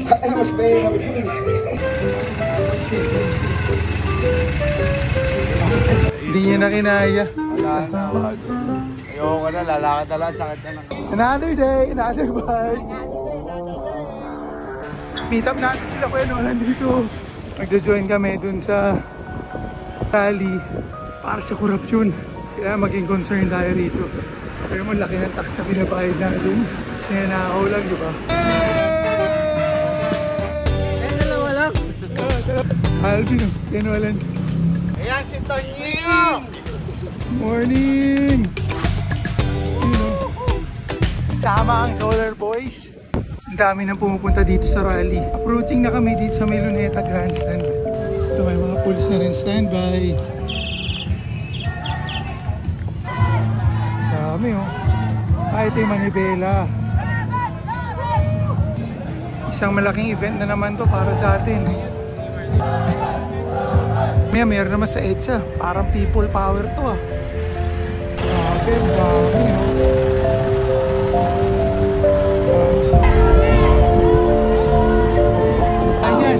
Ay, mas pera. Hindi niya na kinaya. Wala na, wag. Ayoko na, lalakad na lang, sakit na lang. Another day, another bike. Meet up natin sila Kuya Nolan dito. Magjo-join kami dun sa rally para sa korupsyon. Kaya maging concern tayo rito. Pero mo laki ng tax na binabayad natin. Kasi nakakaw lang, di ba? Dalawa lang. Alvin, Kuya Nolan. Ayan si Tonyo! Morning! Sama ang Solar Boys. Ang dami nang pumupunta dito sa rally. Approaching na kami dito sa may Luneta Grandstand. Ito may mga pulis na rin standby. Dami oh. Ito yung Manibela. Isang malaking event na naman to para sa atin. Mayroon naman sa EDSA. Parang people power to ah. Grabe, dami oh. Ayan.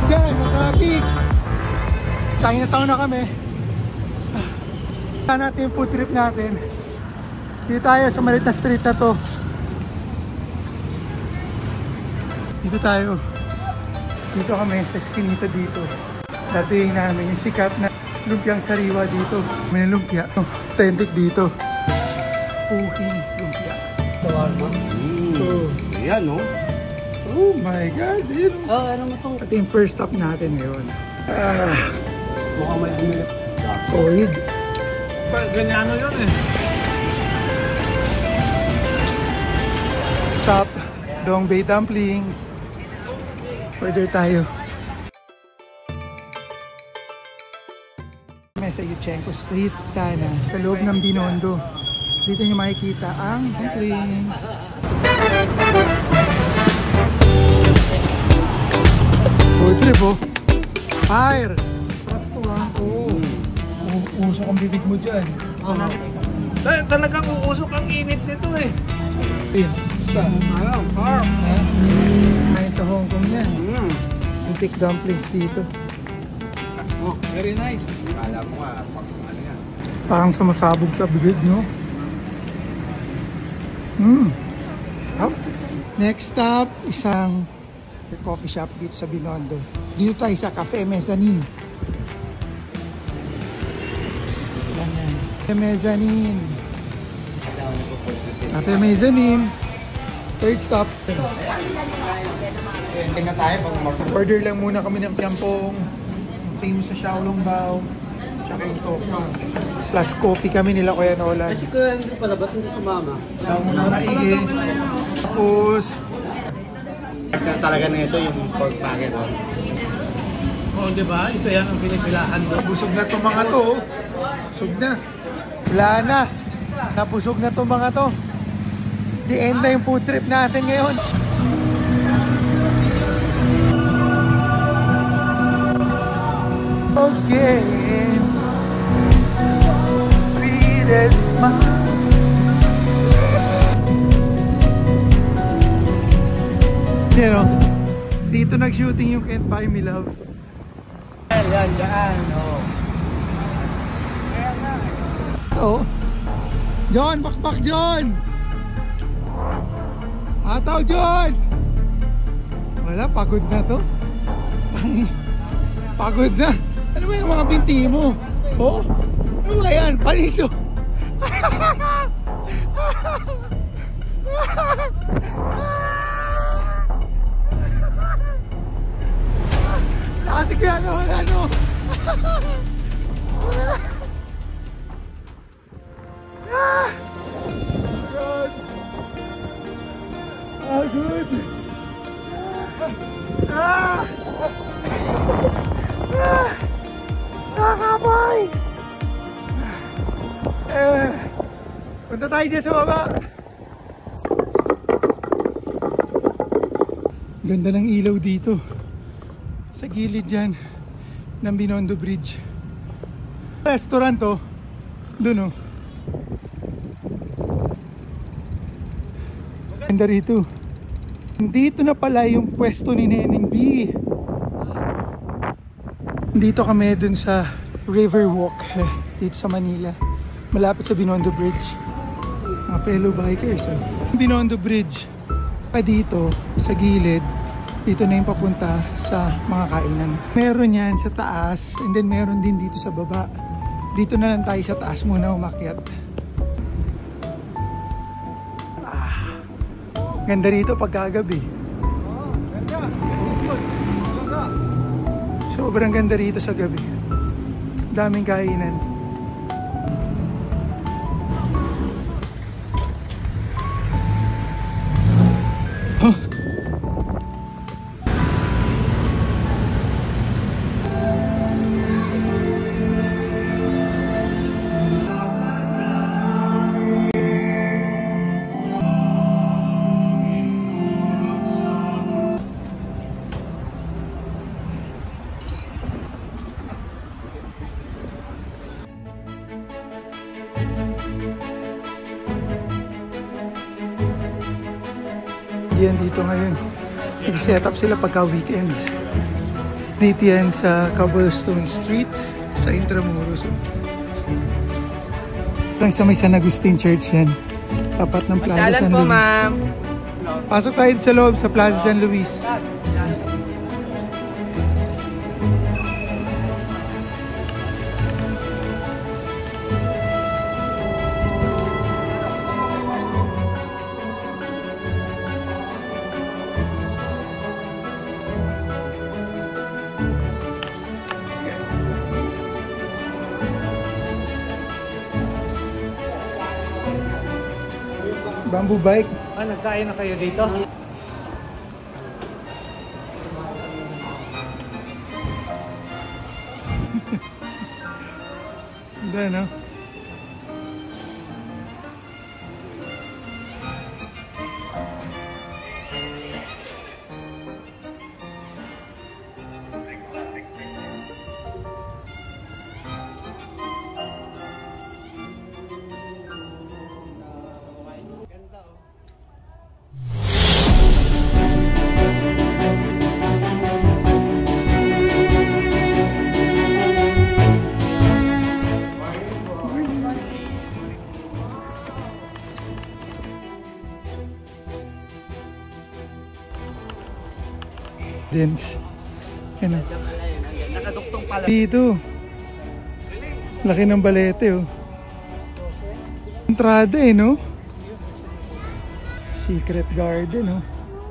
Diyan, traffic. Chinatown na kami. Saan natin yung food trip natin. Dito tayo sa maliit na street na to. Dito tayo. Dito kami sa skinita dito. Datuhin namin yung sikat na lumpiang sariwa dito. May lumpia. Authentic dito. Puking lumpia. Tawag mo? Ayan no? Oh my God. Yun. Oh, ano mo itong? Ito yung first stop natin ngayon. Mukhang may umilit. Oid. Ganyano yun eh. Stop. Dong Bay Dumplings. Order tayo. Sa Yuchenko Street, Tana, sa loob ng Binondo. Dito nyo makikita ang dumplings. Food trip oh. Fire! Sarap to ha. Oo. Uusok ang bibig mo dyan. Talagang uusok ang init nito eh. Basta. Farm. Ngayon sa Hong Kong yan. Antique dumplings dito. Oh, very nice. Kala mo nga, ano yan? Parang sumasabog sa bibig, no? Next stop, isang coffee shop dito sa Binondo. Dito tayo sa Cafe Mezzanine. Cafe Mezzanine. Cafe Mezzanine. Third stop. Tingnan tayo pag Order lang muna kami ng piampong. Famous sa Xiaolong Bao. Tsaka yung tofu. Plus coffee kami nila Kuya Nolan. Kasi kaya hindi pala, ba't hindi sumama? Sa muna maigi. Tapos talaga na ito yung pork packet. Oo, di ba? Ito yan ang pinipilahan mo. busog na itong mga to. Busog na. Wala na. Nabusog na itong mga to. The end na yung food trip natin ngayon. Okay. Sweetest smile. You know, dito nag-shooting yung Can't Buy Me Love. Yan, dyan. Oh. Oh. John, bakbak John! Ataw John! Wala, pagod na to. Pagod na. Ano ba yung mga binti mo? Oh? Ano ba yan? Paliso! Nakasig yan o, ano? Good! Ah, good! Nakakapoy! Punta tayo dyan sa baba. Ganda ng ilaw dito. Sa gilid dyan. ng Binondo Bridge. Restaurant to. Doon oh. Ganda rito. Dito na pala yung pwesto ni Neneng B. Dito kami dun sa Riverwalk dito sa Manila. Malapit sa Binondo Bridge. Mga fellow bikers. Binondo Bridge. Pa dito sa gilid. Dito na yung papunta sa mga kainan. Meron yan sa taas and then meron din dito sa baba. Dito na lang tayo sa taas muna umakyat. Ganda rito pagkagabi. Sobrang ganda rito sa gabi. Daming kainan. Huh. Yan dito ngayon. Nag-set up sila pagka weekend. Dito yan sa Cobblestone Street sa Intramuros. Lang sa may San Agustin Church yan. Tapat ng Plaza San Luis. Ma'am. Pasok tayo sa loob sa Plaza San Luis. Bamboo bike. Ah, nagkain na kayo dito? Ganda, no? Dance. Ano? Nakaduktong pala. Dito. Laki ng balete oh. Entrada eh no? Secret garden oh.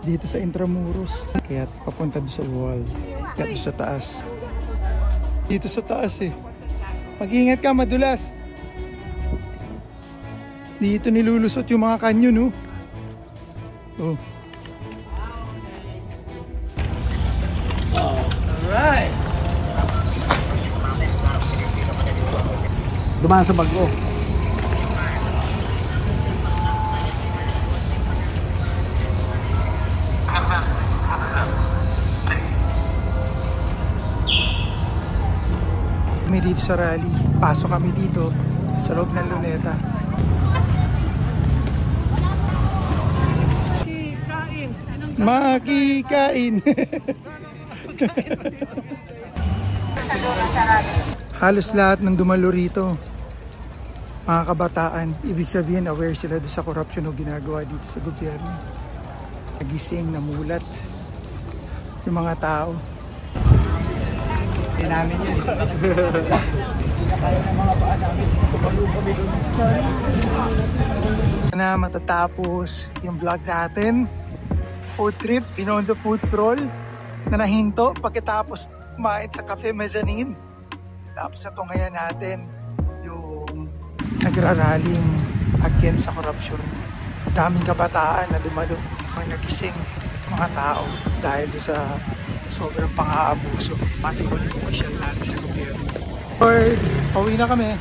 Dito sa Intramuros. Kaya papunta doon sa wall. Kaya doon sa taas. Dito sa taas eh. Mag-ingat ka, madulas. Dito nilulusot yung mga kanyon oh. Oh. Alright! Dumaan sa bago. Kami dito sa rally. Pasok kami dito sa loob ng Luneta. Makikain! Halos lahat ng dumalo rito, mga kabataan, ibig sabihin aware sila doon sa korupsyon o ginagawa dito sa gobyerno. Nagising, namulat yung mga tao. Hindi namin yan. Na matatapos yung vlog natin. Food trip, Binondo Food Crawl na nahinto pagkatapos kumain sa Cafe Mezzanine. Tapos ito ngayon natin yung nagraraling against sa korupsyon. Daming kabataan na dumalo, mga nagising mga tao dahil sa sobrang pang-aabuso pati walang opisyal natin sa gobyerno. Or, pauwi na kami.